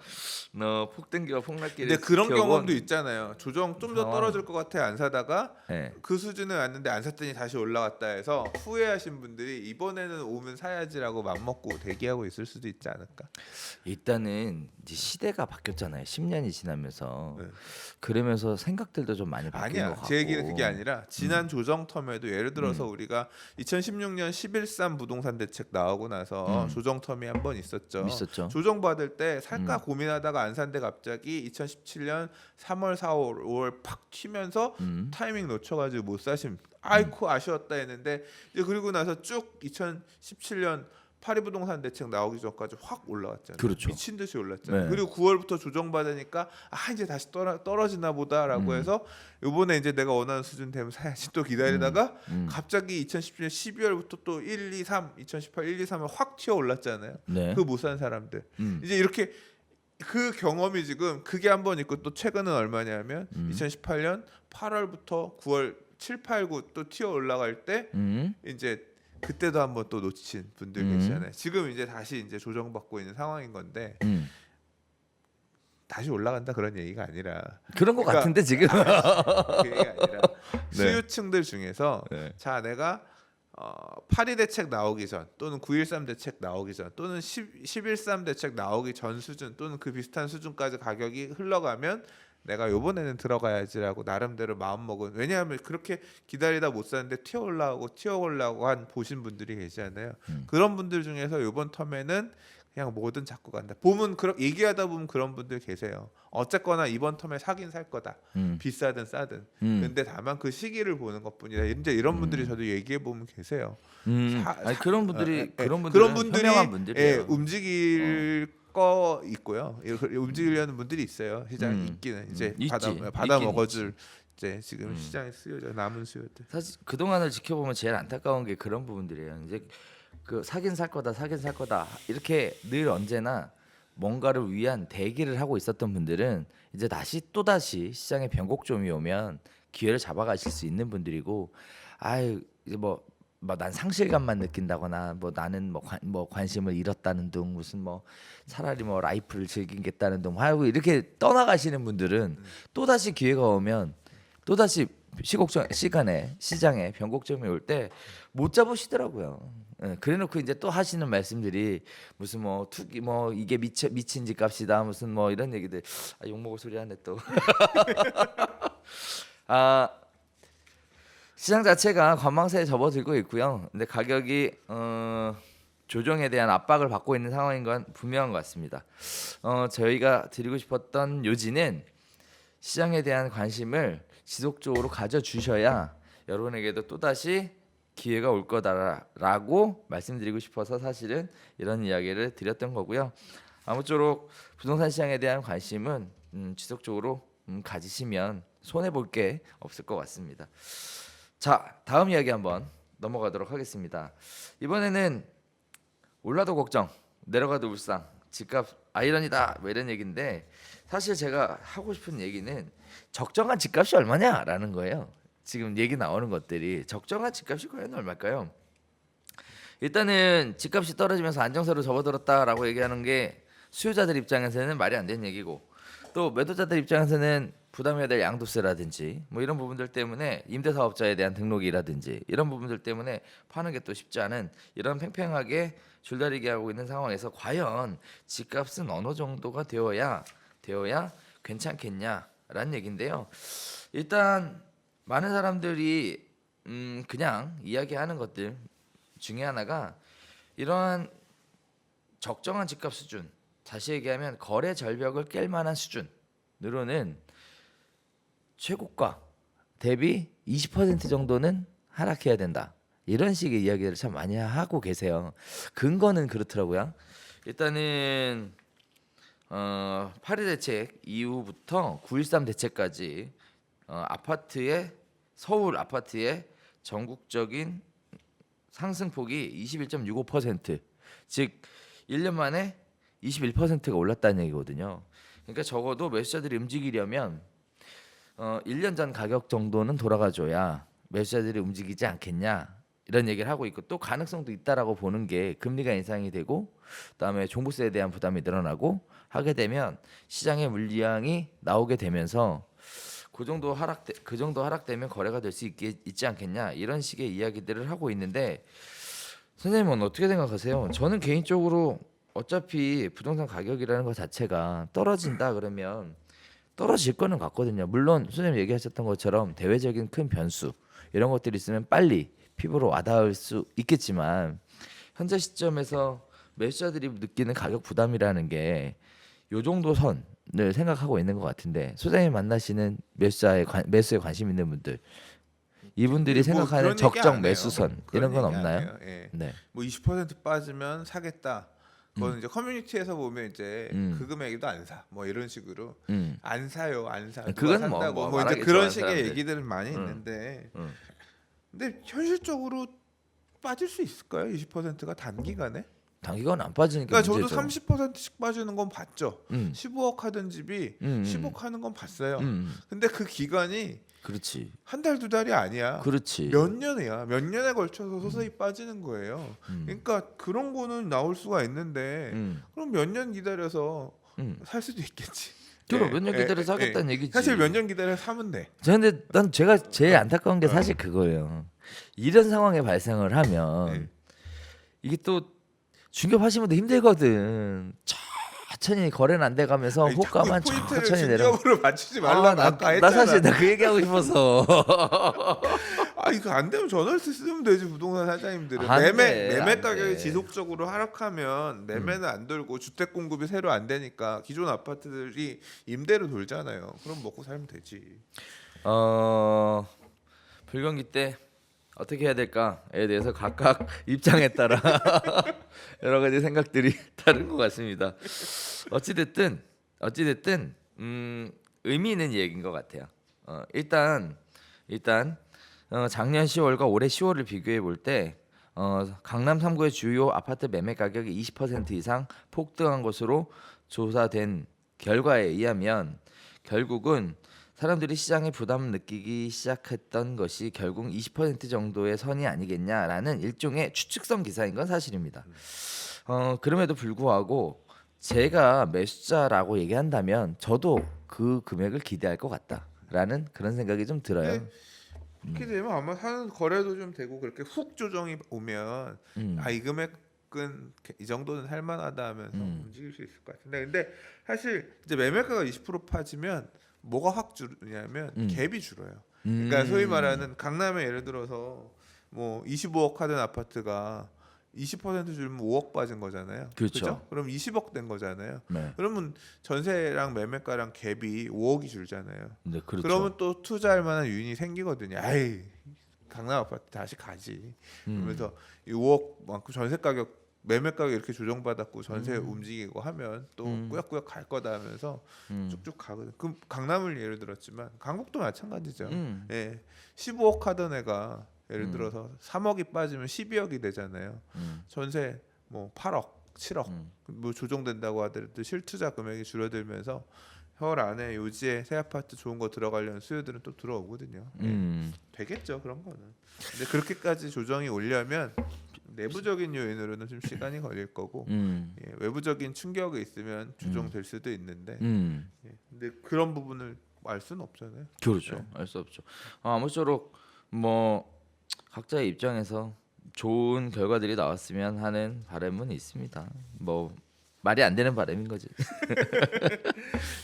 폭등기와 폭락기를 근데 그런 지켜본 경험도 있잖아요. 조정 좀 더 상황. 떨어질 것 같아 안 사다가 네. 그 수준에 왔는데 안 샀더니 다시 올라갔다 해서 후회하신 분들이 이번에는 오면 사야지라고 맘먹고 대기하고 있을 수도 있지 않을까. 일단은 이제 시대가 바뀌었잖아요. 10년이 지나면서 네. 그러면서 생각들도 좀 많이 바뀐 것 아니야. 같고. 제 얘기는 그게 아니라 지난 조정 텀에도 예를 들어서 우리가 2016년 11.3 부동산 대책 나오고 나서 조정 텀이 한 번 있었죠. 조정 받을 때 살까 고민하다가 안 산데 갑자기 2017년 3월, 4월, 5월 팍 튀면서 타이밍 놓쳐가지고 못 사심. 아이고 아쉬웠다 했는데 이제 그리고 나서 쭉 2017년 파리 부동산 대책 나오기 전까지 확 올라왔잖아요. 그렇죠. 미친 듯이 올랐잖아요. 네. 그리고 9월부터 조정 받으니까 이제 다시 떨어지나 보다라고 해서 이번에 이제 내가 원하는 수준 되면 사야지 또 기다리다가 갑자기 2017년 12월부터 또 1, 2, 3, 2018 1, 2, 3에 확 튀어 올랐잖아요. 네. 그 못 산 사람들. 이제 이렇게 그 경험이 지금 그게 한 번 있고 또 최근은 얼마냐면 2018년 8월부터 9월 7, 8, 9 또 튀어 올라갈 때 이제 그때도 한번 또 놓친 분들 계시잖아요. 지금 이제 다시 이제 조정받고 있는 상황인 건데 다시 올라간다 그런 얘기가 아니라 그런 것 같은데 지금. 그 얘기가 아니라 네. 수요층들 중에서 네. 자 내가 8.2 대책 나오기 전 또는 9.13 대책 나오기 전 또는 11.3 대책 나오기 전 수준 또는 그 비슷한 수준까지 가격이 흘러가면 내가 요번에는 들어가야지라고 나름대로 마음먹은. 왜냐하면 그렇게 기다리다 못 샀는데 튀어올라고 한 보신 분들이 계시잖아요. 그런 분들 중에서 요번 텀에는 그냥 뭐든 잡고 간다. 보면 얘기하다 보면 그런 분들 계세요. 어쨌거나 이번 텀에 사긴 살 거다. 비싸든 싸든. 근데 다만 그 시기를 보는 것뿐이다. 이제 이런 분들이 저도 얘기해 보면 계세요. 아니 그런 분들이 그런 그런 분들이 현명한 분들이에요. 움직일 거 있고요. 움직이려는 분들이 있어요. 시장에 있기는 이제 받아 있긴 먹어줄 이제 지금 시장의 수요죠. 남은 수요들. 사실 그 동안을 지켜보면 제일 안타까운 게 그런 부분들이에요. 이제 그 사긴 살 거다 이렇게 늘 언제나 뭔가를 위한 대기를 하고 있었던 분들은 이제 또 다시 시장에 변곡점이 오면 기회를 잡아가실 수 있는 분들이고, 아유 이제 난 상실감만 느낀다거나 나는 관심을 잃었다는 등 무슨 차라리 라이프를 즐기겠다는 등 하고 이렇게 떠나가시는 분들은 또 다시 기회가 오면 또 다시 시장에 변곡점이 올 때 못 잡으시더라고요. 그래놓고 이제 또 하시는 말씀들이 무슨 투기 이게 미친 집값이다 무슨 이런 얘기들. 욕먹을 소리 하네 또. 시장 자체가 관망세에 접어들고 있고요. 근데 가격이 조정에 대한 압박을 받고 있는 상황인 건 분명한 것 같습니다. 저희가 드리고 싶었던 요지는 시장에 대한 관심을 지속적으로 가져주셔야 여러분에게도 또다시 기회가 올 거다라고 말씀드리고 싶어서 사실은 이런 이야기를 드렸던 거고요. 아무쪼록 부동산 시장에 대한 관심은 지속적으로 가지시면 손해볼 게 없을 것 같습니다. 자, 다음 이야기 한번 넘어가도록 하겠습니다. 이번에는 올라도 걱정, 내려가도 울상, 집값 아이러니다 이런 얘기인데, 사실 제가 하고 싶은 얘기는 적정한 집값이 얼마냐라는 거예요. 지금 얘기 나오는 것들이 적정한 집값이 과연 얼마일까요? 일단은 집값이 떨어지면서 안정세로 접어들었다라고 얘기하는 게 수요자들 입장에서는 말이 안 되는 얘기고, 또 매도자들 입장에서는 부담해야 될 양도세라든지 이런 부분들 때문에 임대사업자에 대한 등록이라든지 이런 부분들 때문에 파는 게 또 쉽지 않은 이런 팽팽하게 줄다리기 하고 있는 상황에서 과연 집값은 어느 정도가 되어야 괜찮겠냐라는 얘기인데요. 일단 많은 사람들이 그냥 이야기하는 것들 중에 하나가 이러한 적정한 집값 수준, 다시 얘기하면 거래 절벽을 깰 만한 수준으로는 최고가 대비 20% 정도는 하락해야 된다. 이런 식의 이야기를 참 많이 하고 계세요. 근거는 그렇더라고요. 일단은 8.1 대책 이후부터 9.13 대책까지 서울 아파트의 전국적인 상승폭이 21.65%, 즉 1년 만에 21%가 올랐다는 얘기거든요. 그러니까 적어도 매수자들이 움직이려면 1년 전 가격 정도는 돌아가줘야 매수자들이 움직이지 않겠냐 이런 얘기를 하고 있고, 또 가능성도 있다라고 보는 게 금리가 인상이 되고 그다음에 종부세에 대한 부담이 늘어나고 하게 되면 시장의 물량이 나오게 되면서 그 정도 하락되면 거래가 될 수 있지 않겠냐 이런 식의 이야기들을 하고 있는데, 선생님은 어떻게 생각하세요? 저는 개인적으로 어차피 부동산 가격이라는 것 자체가 떨어진다 그러면 떨어질 거는 같거든요. 물론 선생님 얘기하셨던 것처럼 대외적인 큰 변수 이런 것들이 있으면 빨리 피부로 와닿을 수 있겠지만, 현재 시점에서 매수자들이 느끼는 가격 부담이라는 게 요 정도 선을 생각하고 있는 것 같은데, 소장님 만나시는 매수에 관심 있는 분들, 이분들이 생각하는 적정 매수선 이런 건 없나요? 예. 네. 20% 빠지면 사겠다. 그거는 이제 커뮤니티에서 보면 이제 그 금액에도 안 사. 이런 식으로 안 사요, 안 사. 그건 산다고 이제 그런 식의 얘기들은 많이 있는데, 근데 현실적으로 빠질 수 있을까요? 20%가 단기간에? 단기간 안 빠지니까 그러니까 문제죠. 저도 30%씩 빠지는 건 봤죠. 15억 하던 집이 10억 하는 건 봤어요. 근데 그 기간이 그렇지. 한 달, 두 달이 아니야. 그렇지. 몇 년에 걸쳐서 서서히 빠지는 거예요. 그러니까 그런 거는 나올 수가 있는데 그럼 몇 년 기다려서 살 수도 있겠지. 그럼 몇 년 기다려서 하겠다는 얘기지. 사실 몇 년 기다려서 사면 돼. 근데 제가 제일 안타까운 게 사실 그거예요. 이런 상황에 발생을 하면 이게 또 중개하시면 힘들거든. 천천히 거래는 안 돼가면서 아니, 호가만 자꾸 포인트를 천천히 내려. 중개업으로 맞추지 말라. 나 아까 나 했잖아. 사실 나 그 얘기하고 싶어서. 아 이거 안 되면 전월세 쓰면 되지. 부동산 사장님들은 안 매매 돼, 매매 안 가격이 돼. 지속적으로 하락하면 매매는 안 돌고 주택 공급이 새로 안 되니까 기존 아파트들이 임대로 돌잖아요. 그럼 먹고 살면 되지. 불경기 때 어떻게 해야 될까에 대해서 각각 입장에 따라 여러 가지 생각들이 다른 것 같습니다. 어찌됐든 의미 있는 얘기인 것 같아요. 일단 작년 10월과 올해 10월을 비교해 볼 때 강남 3구의 주요 아파트 매매 가격이 20% 이상 폭등한 것으로 조사된 결과에 의하면 결국은 사람들이 시장에 부담 느끼기 시작했던 것이 결국 20% 정도의 선이 아니겠냐라는 일종의 추측성 기사인 건 사실입니다. 그럼에도 불구하고 제가 매수자라고 얘기한다면 저도 그 금액을 기대할 것 같다라는 그런 생각이 좀 들어요. 그렇게 되면 아마 사는 거래도 좀 되고 그렇게 훅 조정이 오면 아 이 금액은 이 정도는 할만하다 하면서 움직일 수 있을 것 같은데 근데 사실 이제 매매가가 20% 빠지면 뭐가 확 줄냐면 갭이 줄어요. 그러니까 소위 말하는 강남에 예를 들어서 뭐 25억 하던 아파트가 20% 줄면 5억 빠진 거잖아요. 그렇죠. 그죠? 그럼 20억 된 거잖아요. 네. 그러면 전세랑 매매가랑 갭이 5억이 줄잖아요. 네, 그렇죠. 그러면 또 투자할 만한 유인이 생기거든요. 아이 강남 아파트 다시 가지. 그러면서 이 5억만큼 전세 가격 매매 가격 이렇게 조정받았고 전세 움직이고 하면 또 꾸역꾸역 갈 거다 하면서 쭉쭉 가거든. 그럼 강남을 예를 들었지만 강북도 마찬가지죠. 예, 15억 하던 애가 예를 들어서 3억이 빠지면 12억이 되잖아요. 전세 뭐 8억, 7억 뭐 조정된다고 하더라도 실투자 금액이 줄어들면서 서울 안에 요지에 새 아파트 좋은 거 들어가려는 수요들은 또 들어오거든요. 예. 되겠죠 그런 거는. 근데 그렇게까지 조정이 오려면 내부적인 요인으로는 좀 시간이 걸릴 거고 예, 외부적인 충격이 있으면 조정될 수도 있는데 예, 근데 그런 부분을 알 수는 없잖아요. 그렇죠. 네. 알 수 없죠. 아무쪼록 뭐 각자의 입장에서 좋은 결과들이 나왔으면 하는 바람은 있습니다. 뭐 말이 안 되는 바람인 거지.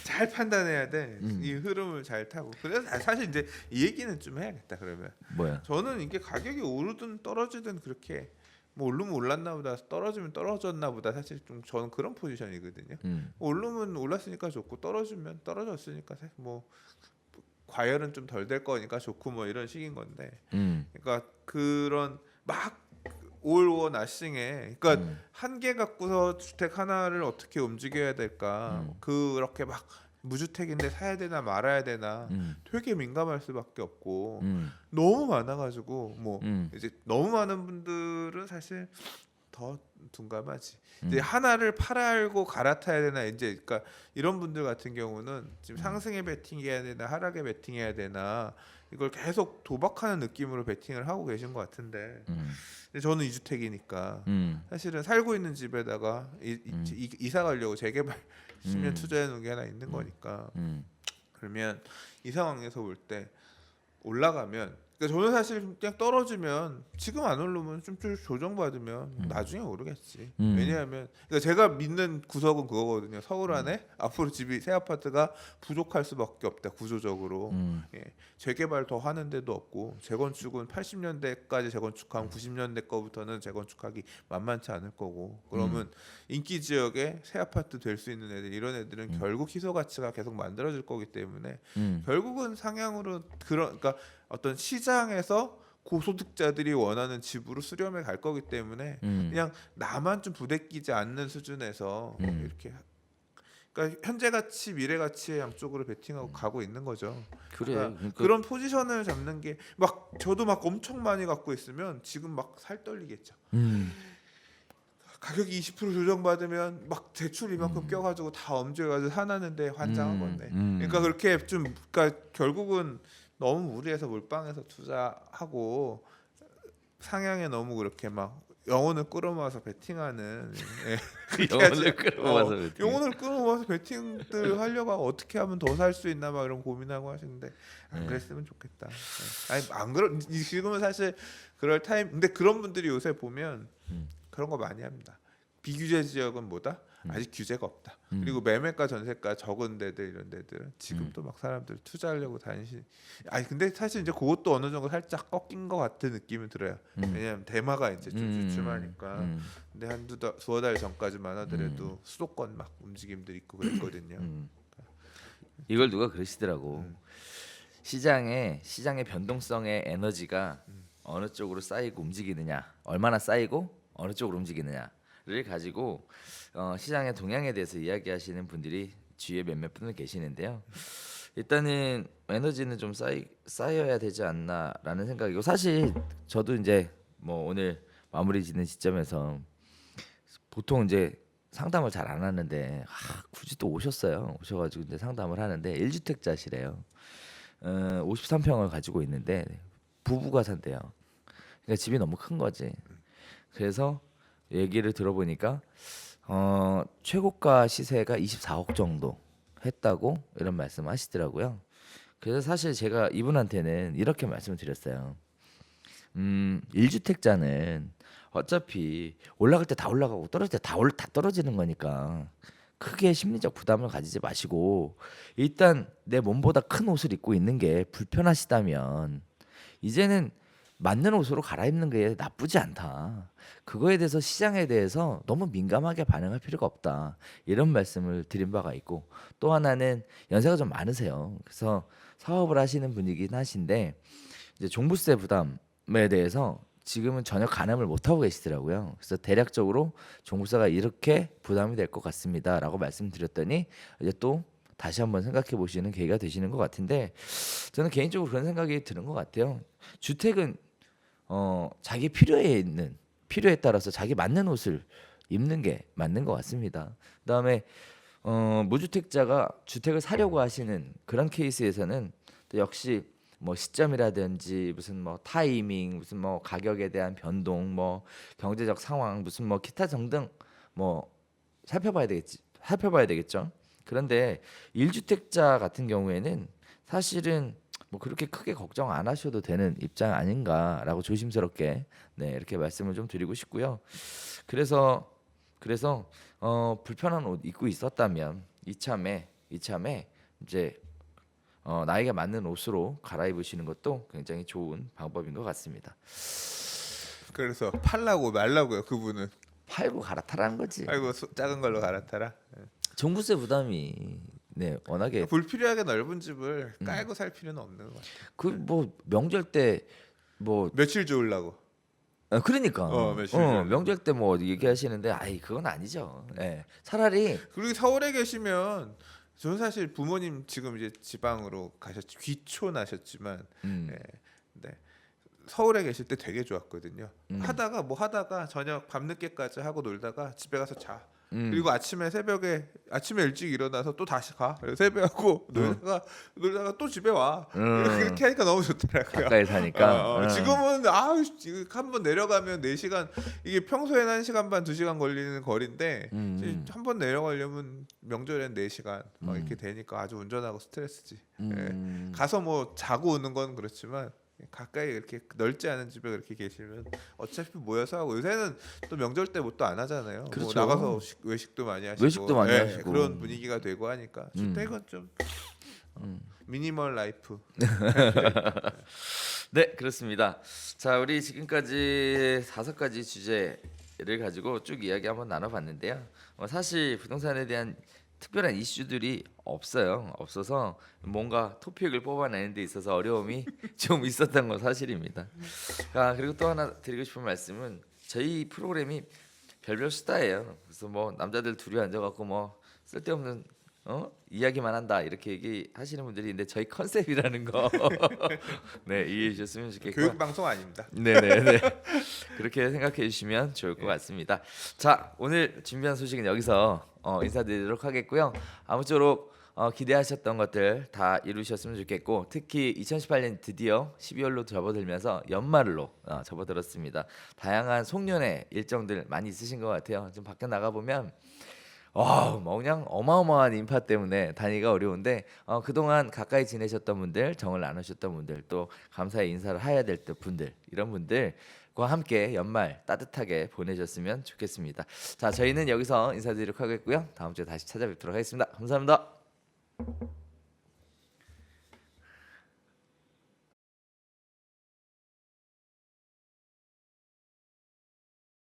잘 판단해야 돼. 이 흐름을 잘 타고. 그래서 사실 이제 이 얘기는 좀 해야겠다. 그러면 뭐야? 저는 이게 가격이 오르든 떨어지든 그렇게 뭐 오르면 올랐나 보다 떨어지면 떨어졌나 보다 사실 좀 저는 그런 포지션이거든요. 오르면 올랐으니까 좋고 떨어지면 떨어졌으니까 사실 뭐 과열은 좀 덜 될 거니까 좋고 뭐 이런 식인 건데 그러니까 그런 막 올워 나싱에 그러니까 한 개 갖고서 주택 하나를 어떻게 움직여야 될까 그렇게 막 무주택인데 사야 되나 말아야 되나 되게 민감할 수밖에 없고 너무 많아가지고 뭐 이제 너무 많은 분들은 사실 더 둔감하지. 이제 하나를 팔아알고 갈아타야 되나 이제 그러니까 이런 분들 같은 경우는 지금 상승에 베팅해야 되나 하락에 베팅해야 되나 이걸 계속 도박하는 느낌으로 베팅을 하고 계신 것 같은데 근데 저는 2주택이니까 사실은 살고 있는 집에다가 이사 가려고 재개발 10년 투자해 놓은 게 하나 있는 거니까 그러면 이 상황에서 볼 때 올라가면 그러니까 저는 사실 그냥 떨어지면 지금 안 오르면 좀 조정받으면 나중에 오르겠지. 왜냐하면 그러니까 제가 믿는 구석은 그거거든요. 서울 안에 앞으로 집이 새 아파트가 부족할 수밖에 없다 구조적으로. 예. 재개발 더 하는 데도 없고 재건축은 80년대까지 재건축하면 90년대 거부터는 재건축하기 만만치 않을 거고 그러면 인기 지역에 새 아파트 될 수 있는 애들 이런 애들은 결국 희소 가치가 계속 만들어질 거기 때문에 결국은 상향으로 그러니까 어떤 시장에서 고소득자들이 원하는 집으로 수렴해 갈 거기 때문에 그냥 나만 좀 부대끼지 않는 수준에서 이렇게 그러니까 현재 가치, 미래 가치의 양쪽으로 베팅하고 가고 있는 거죠. 그래. 그러니까 그런 포지션을 잡는 게 막 저도 막 엄청 많이 갖고 있으면 지금 막 살 떨리겠죠. 가격이 20% 조정받으면 막 대출 이만큼 껴가지고 다 엄지해가지고 사놨는데 환장한 건데. 그러니까 그렇게 좀 그러니까 결국은 너무 무리해서 몰빵해서 투자하고 상향에 너무 그렇게 막 영혼을 끌어모아서 베팅하는 영혼을 끌어모아서 베팅. 영혼을 끌어모아서 베팅들 하려고 하고 어떻게 하면 더 살 수 있나 막 이런 고민하고 하시는데 안 그랬으면 좋겠다. 아니 안 그런 지금은 사실 그럴 타임 근데 그런 분들이 요새 보면 그런 거 많이 합니다. 비규제 지역은 뭐다? 아직 규제가 없다. 그리고 매매가 전세가 적은 데들 이런 데들은 지금도 막 사람들 투자하려고 다니시. 아니 근데 사실 이제 그것도 어느 정도 살짝 꺾인 것 같은 느낌이 들어요. 왜냐하면 대마가 이제 좀 주춤하니까. 근데 두어 달 전까지만 하더라도 수도권 막 움직임들 있고 그랬거든요. 이걸 누가 그러시더라고. 시장의 변동성의 에너지가 어느 쪽으로 쌓이고 움직이느냐, 얼마나 쌓이고 어느 쪽으로 움직이느냐를 가지고 시장의 동향에 대해서 이야기하시는 분들이 주위에 몇몇 분들 계시는데요. 일단은 에너지는 좀 쌓여야 되지 않나라는 생각이고, 사실 저도 이제 뭐 오늘 마무리 짓는 시점에서 보통 이제 상담을 잘 안 하는데 굳이 또 오셔가지고 이제 상담을 하는데 1주택자시래요. 53평을 가지고 있는데 부부가 산대요. 그러니까 집이 너무 큰 거지. 그래서 얘기를 들어보니까 최고가 시세가 24억 정도 했다고 이런 말씀하시더라고요. 그래서 사실 제가 이분한테는 이렇게 말씀을 드렸어요. 1주택자는 어차피 올라갈 때 다 올라가고 떨어질 때 다 떨어지는 거니까 크게 심리적 부담을 가지지 마시고, 일단 내 몸보다 큰 옷을 입고 있는 게 불편하시다면 이제는 맞는 옷으로 갈아입는 게 나쁘지 않다. 그거에 대해서 시장에 대해서 너무 민감하게 반응할 필요가 없다. 이런 말씀을 드린 바가 있고, 또 하나는 연세가 좀 많으세요. 그래서 사업을 하시는 분이긴 하신데 이제 종부세 부담에 대해서 지금은 전혀 가늠을 못 하고 계시더라고요. 그래서 대략적으로 종부세가 이렇게 부담이 될 것 같습니다라고 말씀드렸더니 이제 또 다시 한번 생각해 보시는 계기가 되시는 것 같은데, 저는 개인적으로 그런 생각이 드는 것 같아요. 주택은 자기 필요에 따라서 자기 맞는 옷을 입는 게 맞는 것 같습니다. 그다음에 무주택자가 주택을 사려고 하시는 그런 케이스에서는 또 역시 뭐 시점이라든지 무슨 뭐 타이밍, 무슨 뭐 가격에 대한 변동, 뭐 경제적 상황, 무슨 뭐 기타 등등 뭐 살펴봐야 되겠죠. 그런데 1주택자 같은 경우에는 사실은 뭐 그렇게 크게 걱정 안 하셔도 되는 입장 아닌가라고 조심스럽게 이렇게 말씀을 좀 드리고 싶고요. 그래서 불편한 옷 입고 있었다면 이참에 이제 나에게 맞는 옷으로 갈아입으시는 것도 굉장히 좋은 방법인 것 같습니다. 그래서 팔라고 말라고요 그분은. 팔고 갈아타라는 거지. 아이고 작은 걸로 갈아타라. 종부세 부담이 워낙에 불필요하게 넓은 집을 깔고 살 필요는 없는 것 같아요. 그 뭐 명절 때 뭐 며칠 좋으려고. 그러니까 며칠 명절 때 뭐 얘기하시는데 아이 그건 아니죠. 차라리 그리고 서울에 계시면 저는 사실 부모님 지금 이제 지방으로 귀촌하셨지만 네. 서울에 계실 때 되게 좋았거든요. 하다가 저녁 밤늦게까지 하고 놀다가 집에 가서 자. 그리고 아침에 일찍 일어나서 또 다시 가. 그래서 세배하고 놀다가 또 집에 와. 그렇게 하니까 너무 좋더라고요. 가까이 사니까. 지금은 한번 내려가면 4시간, 이게 평소에는 1시간 반 2시간 걸리는 거리인데 한 번 내려가려면 명절엔 4시간 막 이렇게 되니까 아주 운전하고 스트레스지. 가서 뭐 자고 오는 건 그렇지만 가까이 이렇게 넓지 않은 집에 그렇게 계시면 어차피 모여서 하고, 요새는 또 명절 때 뭐 또 안 하잖아요. 그렇죠. 뭐 나가서 외식도 많이 하시고, 하시고 그런 분위기가 되고 하니까 주택은 좀 미니멀 라이프. 네, 그렇습니다. 자, 우리 지금까지 5가지 주제를 가지고 쭉 이야기 한번 나눠봤는데요. 사실 부동산에 대한 특별한 이슈들이 없어서 뭔가 토픽을 뽑아내는 데 있어서 어려움이 좀 있었던 건 사실입니다. 그리고 또 하나 드리고 싶은 말씀은 저희 프로그램이 별별 수다예요. 그래서 뭐 남자들 둘이 앉아갖고 뭐 쓸데없는 이야기만 한다 이렇게 얘기하시는 분들이 있는데, 저희 컨셉이라는 거 이해해 주셨으면 좋겠고, 교육 방송 아닙니다. 네네네. 그렇게 생각해 주시면 좋을 것 같습니다. 자, 오늘 준비한 소식은 여기서 인사드리도록 하겠고요. 아무쪼록 기대하셨던 것들 다 이루셨으면 좋겠고, 특히 2018년 드디어 12월로 접어들면서 연말로 접어들었습니다. 다양한 송년회 일정들 많이 있으신 것 같아요. 좀 밖에 나가 보면 뭐 그냥 어마어마한 인파 때문에 다니기가 어려운데, 그동안 가까이 지내셨던 분들, 정을 나누셨던 분들, 또 감사의 인사를 해야 될 분들, 이런 분들 함께 연말 따뜻하게 보내셨으면 좋겠습니다. 자, 저희는 여기서 인사드리도록 하겠고요. 다음 주에 다시 찾아뵙도록 하겠습니다. 감사합니다.